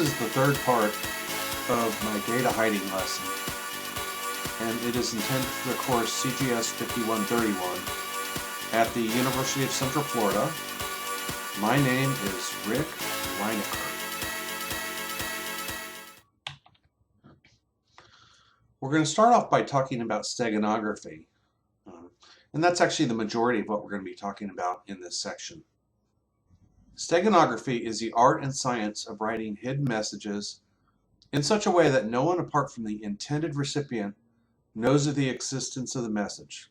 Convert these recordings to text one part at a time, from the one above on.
is the third part of my data hiding lesson, and it is intended for the course CGS 5131 at the University of Central Florida. My name is Rick Reinecker. We're going to start off by talking about steganography, and that's actually the majority of what we're going to be talking about in this section. Steganography is the art and science of writing hidden messages in such a way that no one apart from the intended recipient knows of the existence of the message.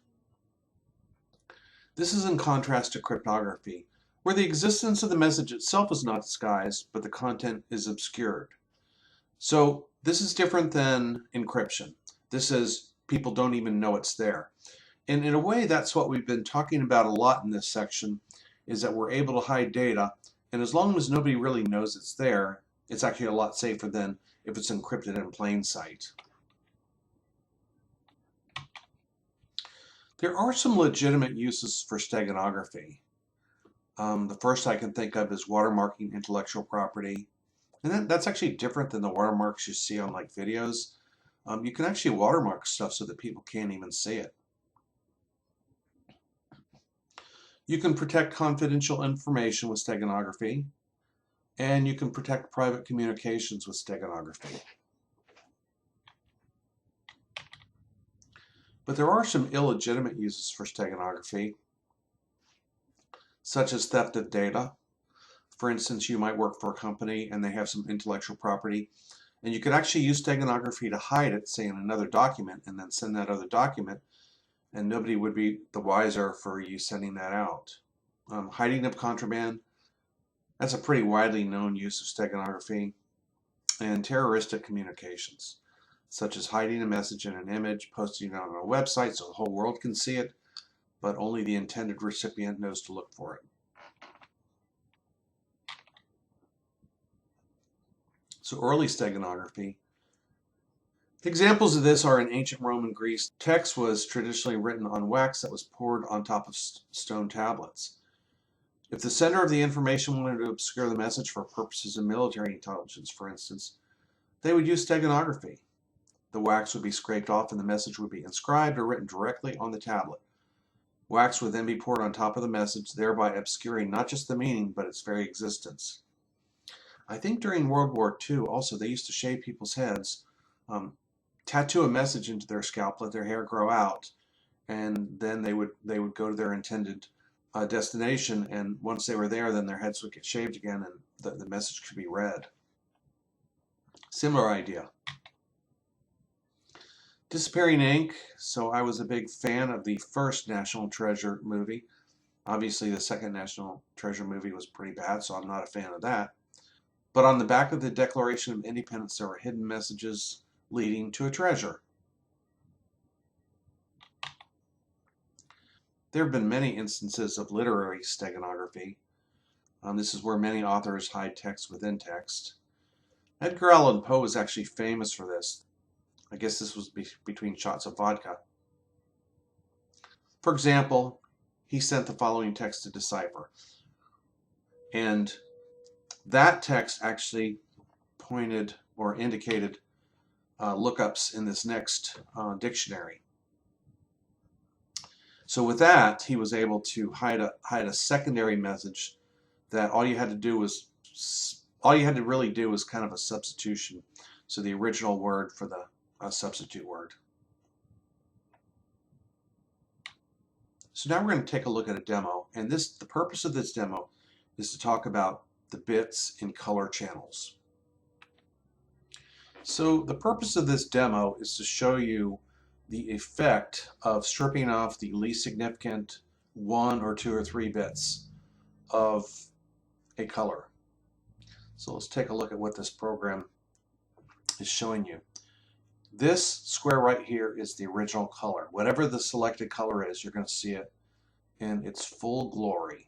This is in contrast to cryptography, where the existence of the message itself is not disguised, but the content is obscured. So this is different than encryption. This is people don't even know it's there. And in a way, that's what we've been talking about a lot in this section, is that we're able to hide data, and as long as nobody really knows it's there, it's actually a lot safer than if it's encrypted in plain sight. There are some legitimate uses for steganography. The first I can think of is watermarking intellectual property, and that's actually different than the watermarks you see on like videos. You can actually watermark stuff so that people can't even see it. You can protect confidential information with steganography, and you can protect private communications with steganography. But there are some illegitimate uses for steganography, such as theft of data. For instance, you might work for a company and they have some intellectual property, and you could actually use steganography to hide it, say in another document, and then send that other document, and nobody would be the wiser for you sending that out. Hiding of contraband, that's a pretty widely known use of steganography. And terroristic communications, such as hiding a message in an image, posting it on a website so the whole world can see it, but only the intended recipient knows to look for it. So early steganography. Examples of this are in ancient Rome and Greece. Text was traditionally written on wax that was poured on top of stone tablets. If the sender of the information wanted to obscure the message for purposes of military intelligence, for instance, they would use steganography. The wax would be scraped off and the message would be inscribed or written directly on the tablet. Wax would then be poured on top of the message, thereby obscuring not just the meaning, but its very existence. I think during World War II also they used to shave people's heads, tattoo a message into their scalp, let their hair grow out, and then they would go to their intended destination, and once they were there, then their heads would get shaved again and the message could be read. Similar idea. Disappearing ink. So I was a big fan of the first National Treasure movie. Obviously the second National Treasure movie was pretty bad, so I'm not a fan of that. But on the back of the Declaration of Independence there were hidden messages leading to a treasure. There have been many instances of literary steganography. This is where many authors hide text within text. Edgar Allan Poe was actually famous for this. I guess this was between shots of vodka. For example, he sent the following text to decipher. And that text actually pointed or indicated lookups in this next dictionary. So with that, he was able to hide a secondary message that all you had to really do was kind of a substitution. So the original word for the substitute word. So now we're going to take a look at a demo, and the purpose of this demo is to talk about the bits in color channels. So the purpose of this demo is to show you the effect of stripping off the least significant 1 or 2 or 3 bits of a color. So let's take a look at what this program is showing you. This square right here is the original color. Whatever the selected color is, you're going to see it in its full glory.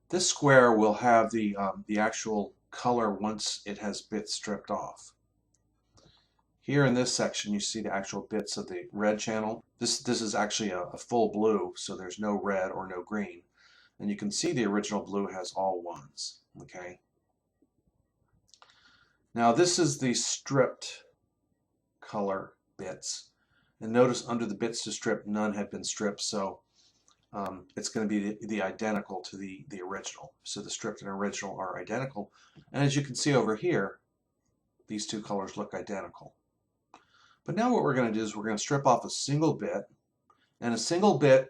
This square will have the actual color once it has bits stripped off. Here in this section you see the actual bits of the red channel. This is actually a full blue, so there's no red or no green. And you can see the original blue has all ones. Okay. Now this is the stripped color bits. And notice under the bits to strip, none have been stripped, so it's going to be the identical to the original. So the stripped and original are identical. And as you can see over here, these two colors look identical. But now what we're going to do is we're going to strip off a single bit, and a single bit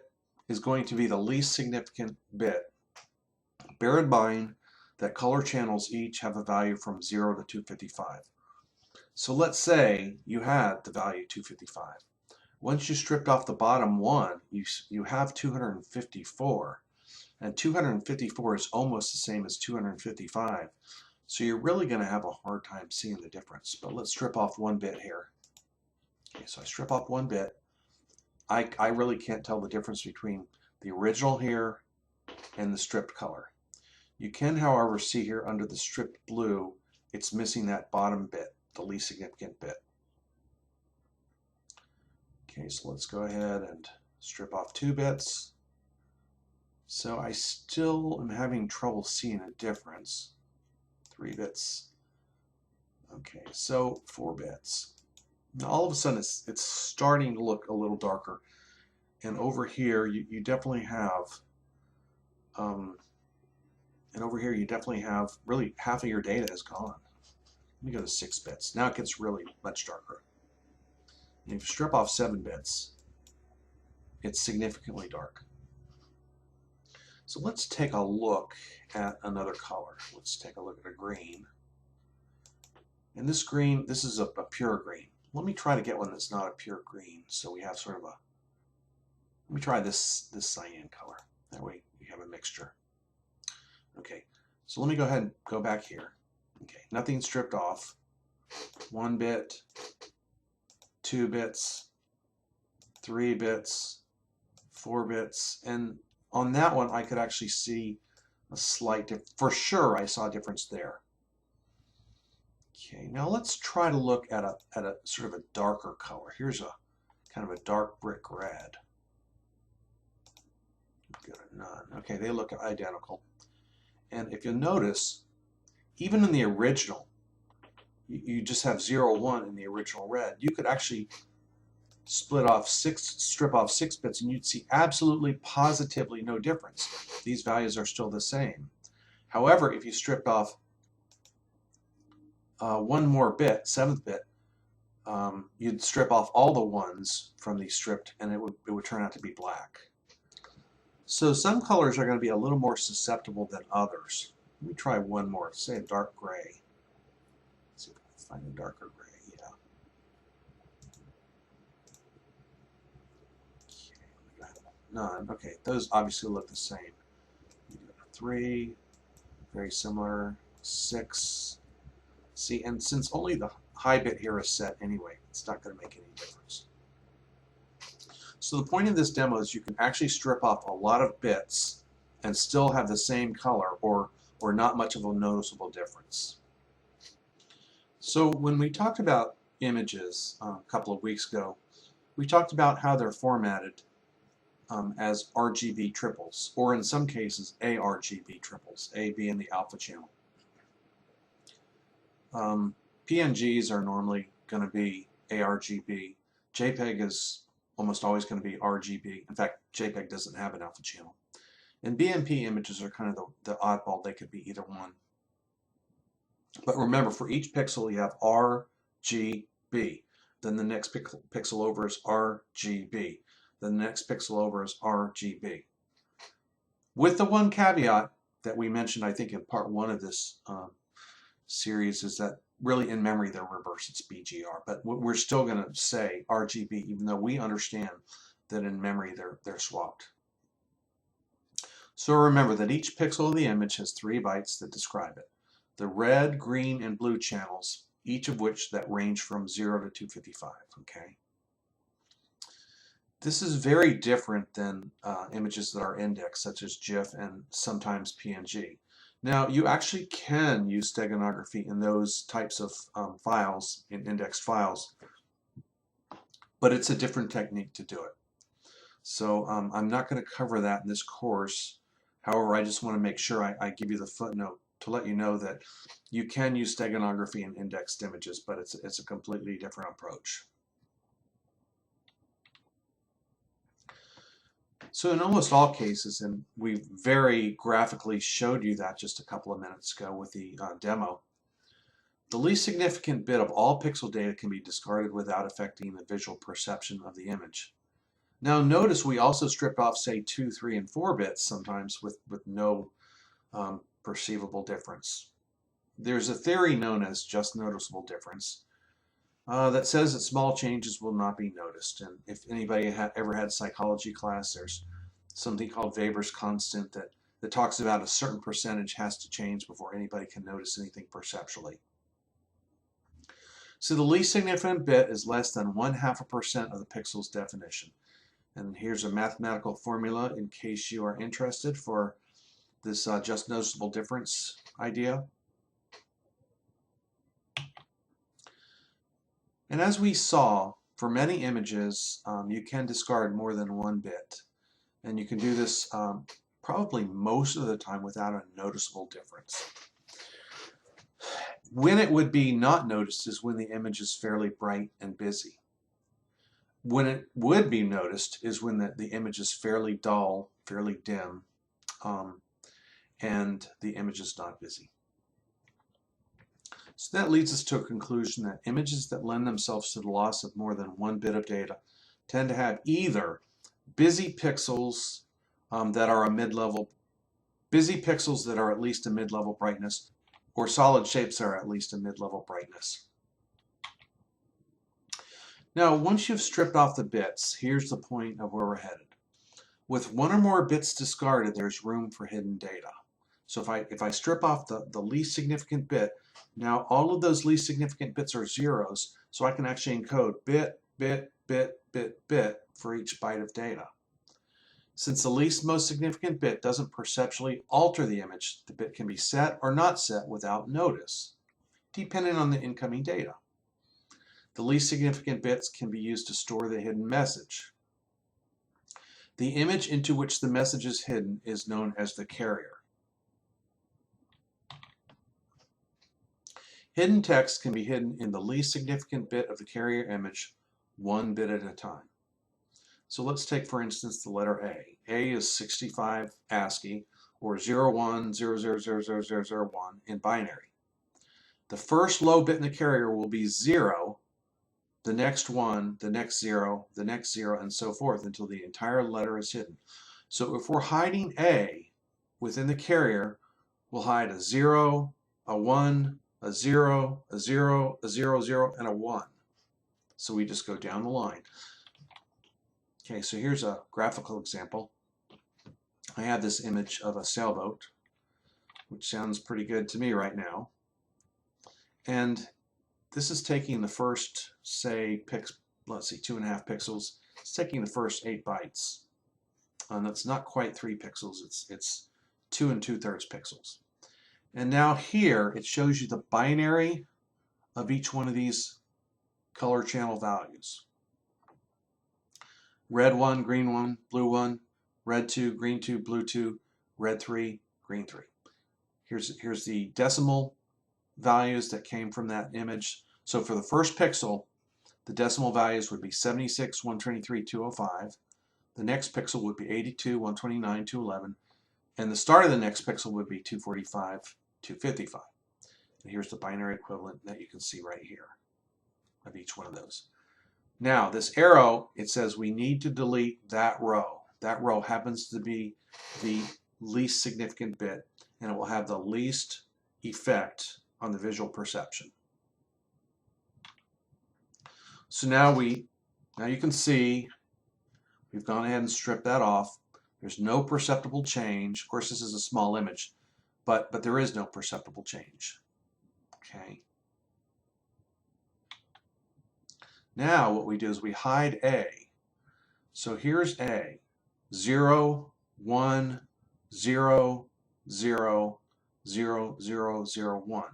is going to be the least significant bit. Bear in mind that color channels each have a value from 0 to 255. So let's say you had the value 255. Once you stripped off the bottom one, you have 254. And 254 is almost the same as 255. So you're really going to have a hard time seeing the difference. But let's strip off one bit here. Okay, so I strip off one bit. I really can't tell the difference between the original here and the stripped color. You can, however, see here under the stripped blue, it's missing that bottom bit, the least significant bit. Okay, so let's go ahead and strip off 2 bits. So I still am having trouble seeing a difference. 3 bits. Okay, so 4 bits. Now all of a sudden it's starting to look a little darker. And over here you definitely have really half of your data is gone. Let me go to 6 bits. Now it gets really much darker. And if you strip off 7 bits, it's significantly dark. So let's take a look at another color. Let's take a look at a green. And this green, this is a pure green. Let me try to get one that's not a pure green. So we have sort of a, let me try this cyan color. That way we have a mixture. Okay, so let me go ahead and go back here. Okay, nothing stripped off. 1 bit, 2 bits, 3 bits, 4 bits, and on that one I could actually see a slight difference. For sure I saw a difference there. Okay, now let's try to look at a sort of a darker color. Here's a kind of a dark brick red. Go to none. Okay, they look identical. And if you'll notice, even in the original, you just have 0, 1 in the original red. You could actually strip off 6 bits and you'd see absolutely positively no difference. These values are still the same. However, if you stripped off one more bit, 7th bit, you'd strip off all the ones from the stripped and it would turn out to be black. So some colors are going to be a little more susceptible than others. Let me try one more, say a dark gray. Let's see if I can find a darker gray, yeah. Okay, none, okay, those obviously look the same. 3, very similar, 6. See, and since only the high bit here is set anyway, it's not going to make any difference. So the point of this demo is you can actually strip off a lot of bits and still have the same color or not much of a noticeable difference. So when we talked about images a couple of weeks ago, we talked about how they're formatted as RGB triples, or in some cases ARGB triples, A being the alpha channel. PNGs are normally going to be ARGB. JPEG is almost always going to be RGB. In fact, JPEG doesn't have an alpha channel. And BMP images are kind of the oddball. They could be either one. But remember, for each pixel you have RGB. Then the next pixel over is RGB. Then the next pixel over is RGB. With the one caveat that we mentioned, I think, in part 1 of this series, is that really in memory they're reversed, it's BGR. But we're still going to say RGB, even though we understand that in memory they're swapped. So remember that each pixel of the image has 3 bytes that describe it. The red, green, and blue channels, each of which that range from 0 to 255, okay? This is very different than images that are indexed, such as GIF and sometimes PNG. Now, you actually can use steganography in those types of files, in indexed files, but it's a different technique to do it. So I'm not going to cover that in this course. However, I just want to make sure I give you the footnote to let you know that you can use steganography in indexed images, but it's a completely different approach. So in almost all cases, and we very graphically showed you that just a couple of minutes ago with the demo, the least significant bit of all pixel data can be discarded without affecting the visual perception of the image. Now notice we also stripped off, say, 2, 3, and 4 bits sometimes with no perceivable difference. There's a theory known as just noticeable difference that says that small changes will not be noticed. And if anybody ever had psychology class, there's something called Weber's constant that talks about a certain percentage has to change before anybody can notice anything perceptually. So the least significant bit is less than 0.5% of the pixel's definition. And here's a mathematical formula in case you are interested for this just noticeable difference idea. And as we saw, for many images, you can discard more than 1 bit. And you can do this probably most of the time without a noticeable difference. When it would be not noticed is when the image is fairly bright and busy. When it would be noticed is when the image is fairly dull, fairly dim, and the image is not busy. So that leads us to a conclusion that images that lend themselves to the loss of more than 1 bit of data tend to have either busy pixels that are a mid-level, busy pixels that are at least a mid-level brightness, or solid shapes that are at least a mid-level brightness. Now, once you've stripped off the bits, here's the point of where we're headed. With 1 or more bits discarded, there's room for hidden data. So if I strip off the least significant bit, now all of those least significant bits are zeros, so I can actually encode bit, bit, bit, bit, bit for each byte of data. Since the least most significant bit doesn't perceptually alter the image, the bit can be set or not set without notice, depending on the incoming data. The least significant bits can be used to store the hidden message. The image into which the message is hidden is known as the carrier. Hidden text can be hidden in the least significant bit of the carrier image, 1 bit at a time. So let's take, for instance, the letter A. A is 65 ASCII, or 0100000001 in binary. The first low bit in the carrier will be 0, the next 1, the next 0, the next 0, and so forth until the entire letter is hidden. So if we're hiding A within the carrier, we'll hide a 0, a 1, a 0, a 0, a 0, 0, and a 1. So we just go down the line. Okay, so here's a graphical example. I have this image of a sailboat, which sounds pretty good to me right now. And this is taking the first, say, let's see, 2.5 pixels. It's taking the first 8 bytes. And that's not quite 3 pixels, it's 2 2/3 pixels. And now here it shows you the binary of each one of these color channel values. Red 1, green 1, blue 1, red 2, green 2, blue 2, red 3, green 3. Here's the decimal values that came from that image. So for the first pixel, the decimal values would be 76, 123, 205. The next pixel would be 82, 129, 211. And the start of the next pixel would be 245, 255. And here's the binary equivalent that you can see right here of each one of those. Now, this arrow, it says we need to delete that row. That row happens to be the least significant bit, and it will have the least effect on the visual perception. So now you can see we've gone ahead and stripped that off. There's no perceptible change. Of course, this is a small image, but there is no perceptible change. Okay. Now what we do is we hide A. So here's A. 0, 1, 0, 0, 0, 0, 0, 1.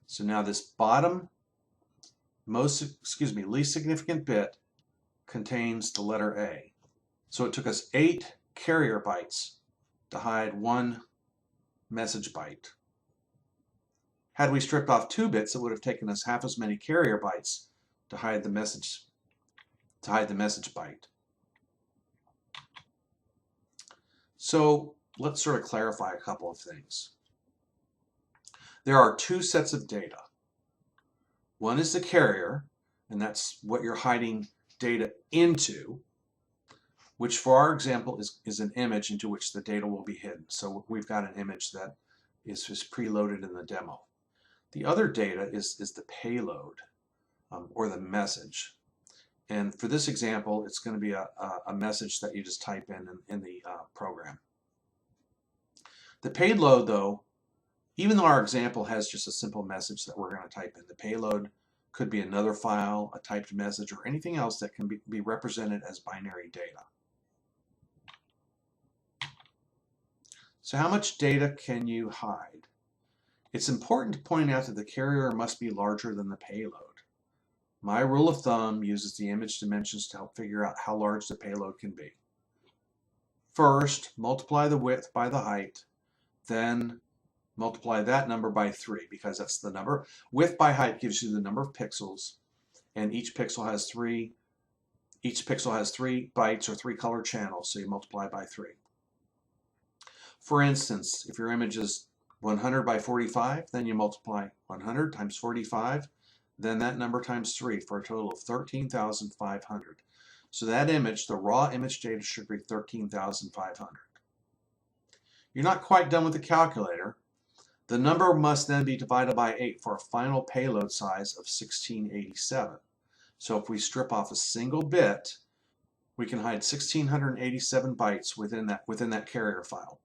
So now this bottom least significant bit contains the letter A. So it took us 8 carrier bytes to hide 1 message byte. Had we stripped off 2 bits, it would have taken us half as many carrier bytes to hide the message byte. So let's sort of clarify a couple of things. There are 2 sets of data. One is the carrier, and that's what you're hiding data into, which for our example is an image into which the data will be hidden. So we've got an image that is preloaded in the demo. The other data is the payload or the message. And for this example, it's going to be a message that you just type in the program. The payload, though, even though our example has just a simple message that we're going to type in, the payload could be another file, a typed message, or anything else that can be represented as binary data. So how much data can you hide? It's important to point out that the carrier must be larger than the payload. My rule of thumb uses the image dimensions to help figure out how large the payload can be. First, multiply the width by the height, then multiply that number by 3 because that's the number. Width by height gives you the number of pixels, and each pixel has 3 bytes or 3 color channels, so you multiply by 3. For instance, if your image is 100 by 45, then you multiply 100 times 45, then that number times 3 for a total of 13,500. So that image, the raw image data, should be 13,500. You're not quite done with the calculator. The number must then be divided by 8 for a final payload size of 1687. So if we strip off a single bit, we can hide 1687 bytes within that carrier file.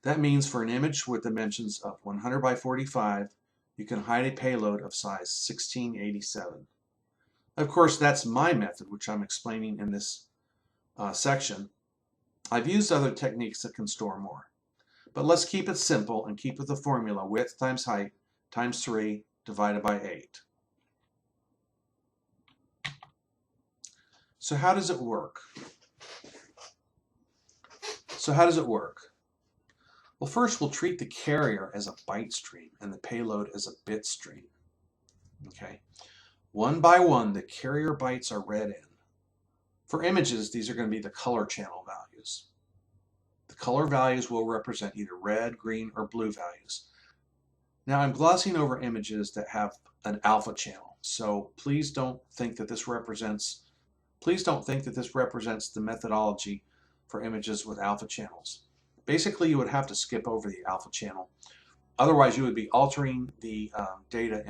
That means for an image with dimensions of 100 by 45, you can hide a payload of size 1687. Of course, that's my method, which I'm explaining in this section. I've used other techniques that can store more. But let's keep it simple and keep with the formula width times height times 3 divided by 8. So how does it work? Well, first we'll treat the carrier as a byte stream and the payload as a bit stream. Okay. One by one, the carrier bytes are read in. For images, these are going to be the color channel values. The color values will represent either red, green, or blue values. Now I'm glossing over images that have an alpha channel, so please don't think that this represents the methodology for images with alpha channels. Basically, you would have to skip over the alpha channel. Otherwise, you would be altering the data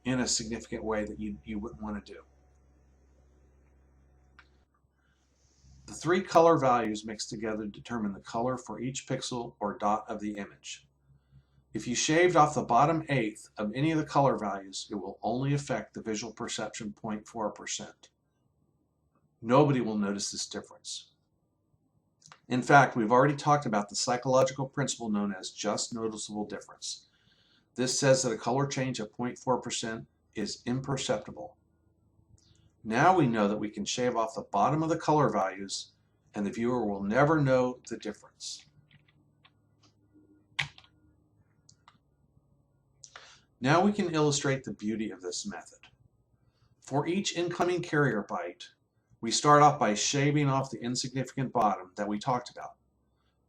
in a significant way that you wouldn't want to do. The 3 color values mixed together determine the color for each pixel or dot of the image. If you shaved off the bottom 1/8 of any of the color values, it will only affect the visual perception 0.4%. Nobody will notice this difference. In fact, we've already talked about the psychological principle known as just noticeable difference. This says that a color change of 0.4% is imperceptible. Now we know that we can shave off the bottom of the color values and the viewer will never know the difference. Now we can illustrate the beauty of this method. For each incoming carrier byte, we start off by shaving off the insignificant bottom that we talked about.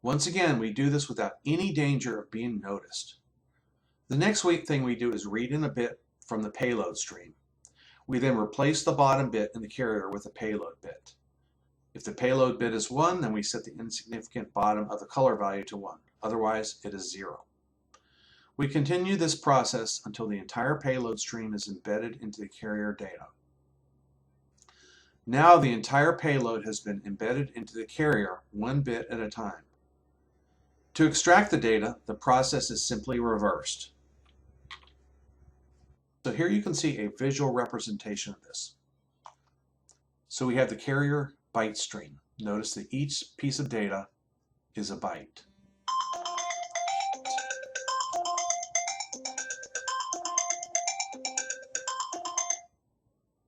Once again, we do this without any danger of being noticed. The next thing we do is read in a bit from the payload stream. We then replace the bottom bit in the carrier with a payload bit. If the payload bit is 1, then we set the insignificant bottom of the color value to 1. Otherwise, it is 0. We continue this process until the entire payload stream is embedded into the carrier data. Now the entire payload has been embedded into the carrier 1 bit at a time. To extract the data, the process is simply reversed. So here you can see a visual representation of this. So we have the carrier byte stream. Notice that each piece of data is a byte.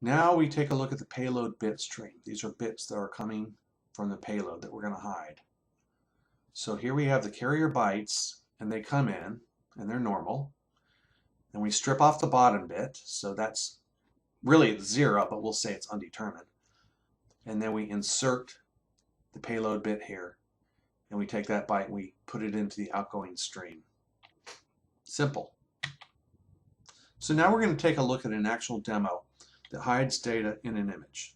Now we take a look at the payload bit stream. These are bits that are coming from the payload that we're going to hide. So here we have the carrier bytes, and they come in. and they're normal. And we strip off the bottom bit, so that's really 0, but we'll say it's undetermined. And then we insert the payload bit here, and we take that byte and we put it into the outgoing stream. Simple. So now we're going to take a look at an actual demo that hides data in an image.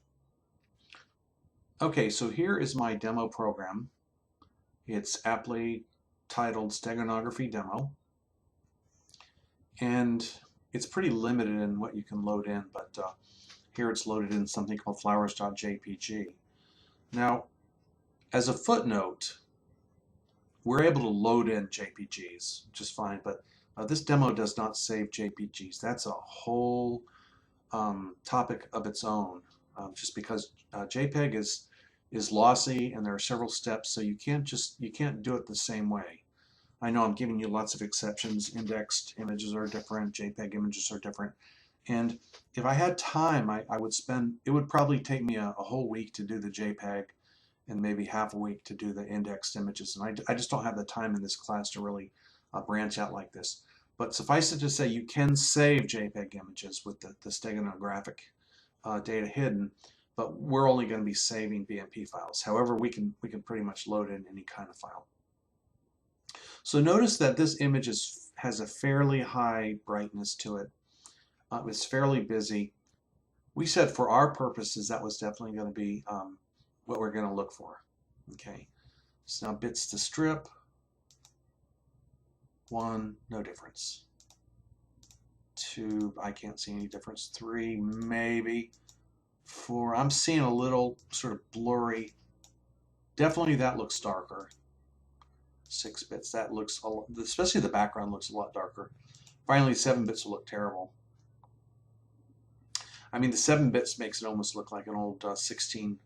Okay, so here is my demo program. It's aptly titled Steganography Demo. And it's pretty limited in what you can load in, but here it's loaded in something called flowers.jpg. Now, as a footnote, we're able to load in JPGs just fine, but this demo does not save JPGs. That's a whole topic of its own, just because JPEG is lossy and there are several steps, so you can't do it the same way. I know I'm giving you lots of exceptions. Indexed images are different, JPEG images are different, and if I had time, I would spend, it would probably take me a whole week to do the JPEG and maybe half a week to do the indexed images, and I just don't have the time in this class to really branch out like this. But suffice it to say, you can save JPEG images with the steganographic data hidden, but we're only going to be saving BMP files. However, we can pretty much load in any kind of file. So notice that this image has a fairly high brightness to it. It's fairly busy. We said for our purposes that was definitely going to be what we're going to look for. Okay, so now bits to strip. 1, no difference. 2, I can't see any difference. 3, maybe. 4, I'm seeing a little sort of blurry. Definitely that looks darker. 6 bits, that looks, especially the background looks a lot darker. Finally, 7 bits will look terrible. I mean, the 7 bits makes it almost look like an old 16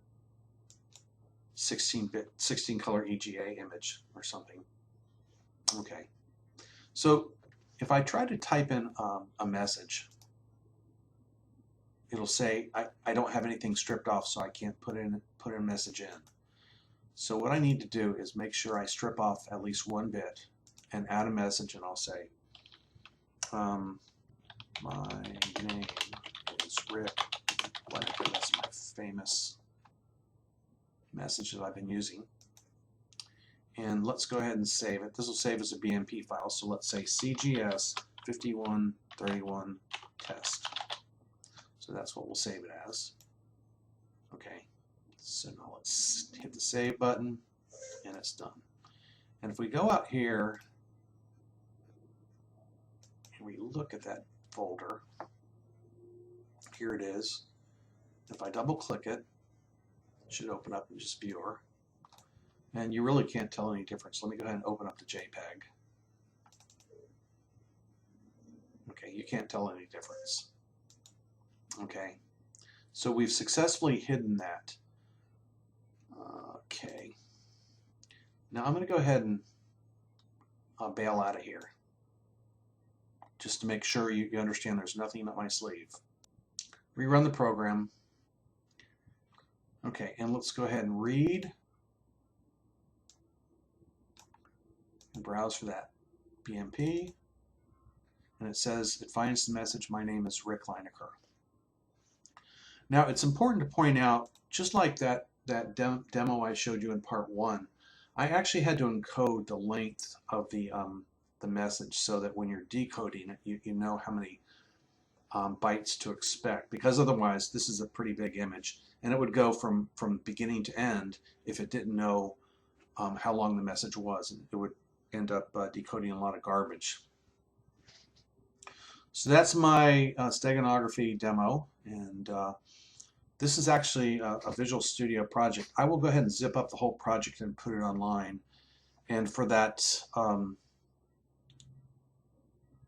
color EGA image or something. Okay. So if I try to type in a message, it'll say I don't have anything stripped off, so I can't put a message in. So what I need to do is make sure I strip off at least 1 bit and add a message, and I'll say my name is Rick. That's my famous message that I've been using. And let's go ahead and save it. This will save as a BMP file. So let's say CGS 5131 test. So that's what we'll save it as. Okay. So now let's hit the save button, and it's done. And if we go out here and we look at that folder, here it is. If I double click it, it should open up in just Viewer. And you really can't tell any difference. Let me go ahead and open up the JPEG. Okay, you can't tell any difference. Okay, so we've successfully hidden that. Okay, now I'm going to go ahead and bail out of here, just to make sure you understand there's nothing up my sleeve. Rerun the program. Okay, and let's go ahead and read and browse for that BMP, and it says it finds the message, my name is Rick Lineker. Now it's important to point out, just like that demo I showed you in part 1, I actually had to encode the length of the message so that when you're decoding it, you know how many bytes to expect, because otherwise this is a pretty big image and it would go from beginning to end if it didn't know how long the message was, and it would end up decoding a lot of garbage. So that's my steganography demo, and this is actually a Visual Studio project. I will go ahead and zip up the whole project and put it online. And for that,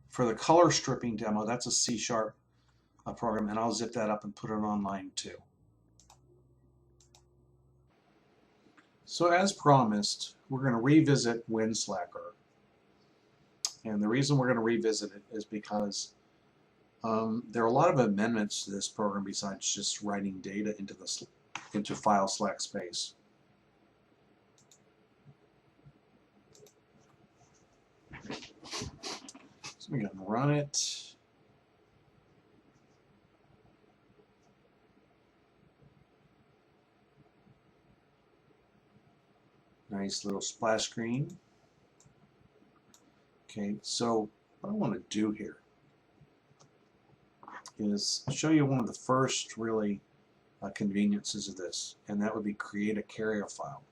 for the color stripping demo, that's a C# program, and I'll zip that up and put it online too. So as promised, we're going to revisit Windslacker. And the reason we're going to revisit it is because there are a lot of amendments to this program besides just writing data into file slack space. So we're going to run it. Nice little splash screen. Okay, so what I want to do here is show you one of the first really conveniences of this, and that would be create a carrier file.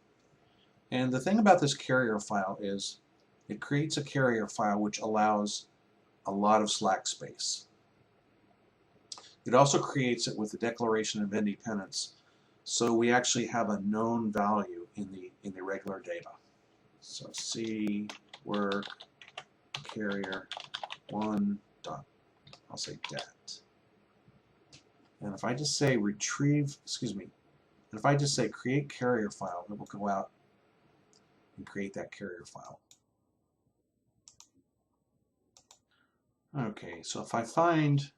And the thing about this carrier file is it creates a carrier file which allows a lot of slack space. It also creates it with the declaration of independence, so we actually have a known value in the regular data. So C work carrier 1 dot, I'll say dat. And if I just say retrieve, excuse me, and if I just say create carrier file, it will go out and create that carrier file. Okay, so if I find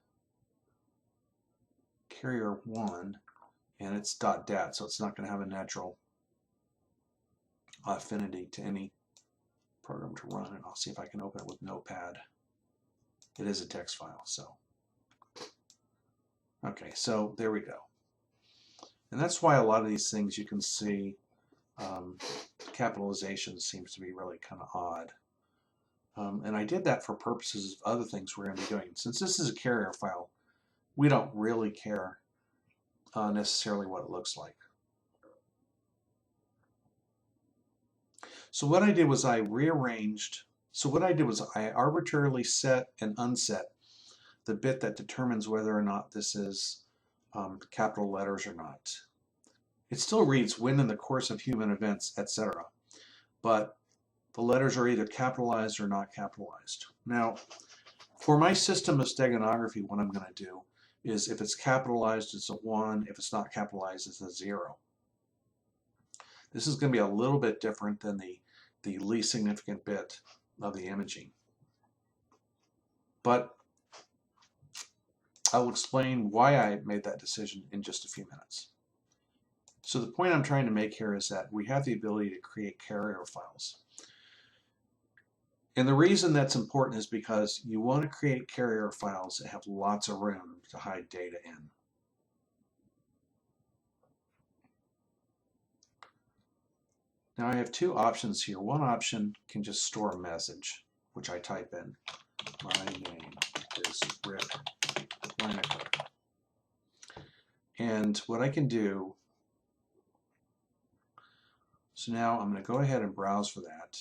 carrier 1 and it's .dat, so it's not going to have a natural affinity to any program to run, and I'll see if I can open it with Notepad. It is a text file, so okay, so there we go. And that's why a lot of these things you can see capitalization seems to be really kind of odd. And I did that for purposes of other things we're going to be doing. Since this is a carrier file, we don't really care necessarily what it looks like. So what I did was I rearranged, so what I did was I arbitrarily set and unset the bit that determines whether or not this is capital letters or not. It still reads when in the course of human events, etc. But the letters are either capitalized or not capitalized. Now, for my system of steganography, what I'm going to do is if it's capitalized, it's a 1. If it's not capitalized, it's a 0. This is going to be a little bit different than the least significant bit of the imaging. But I'll explain why I made that decision in just a few minutes. So the point I'm trying to make here is that we have the ability to create carrier files. And the reason that's important is because you want to create carrier files that have lots of room to hide data in. Now I have two options here. One option can just store a message, which I type in. My name is Rick Lineker. And what I can do, so now I'm going to go ahead and browse for that.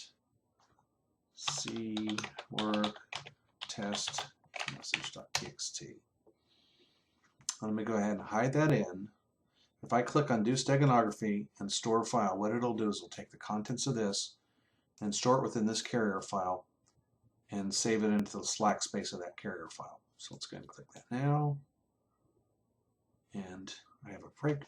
C work test message.txt. I'm going to go ahead and hide that in. If I click on Do Steganography and Store File, what it'll do is it'll take the contents of this and store it within this carrier file and save it into the slack space of that carrier file. So let's go ahead and click that now. And I have a breakpoint.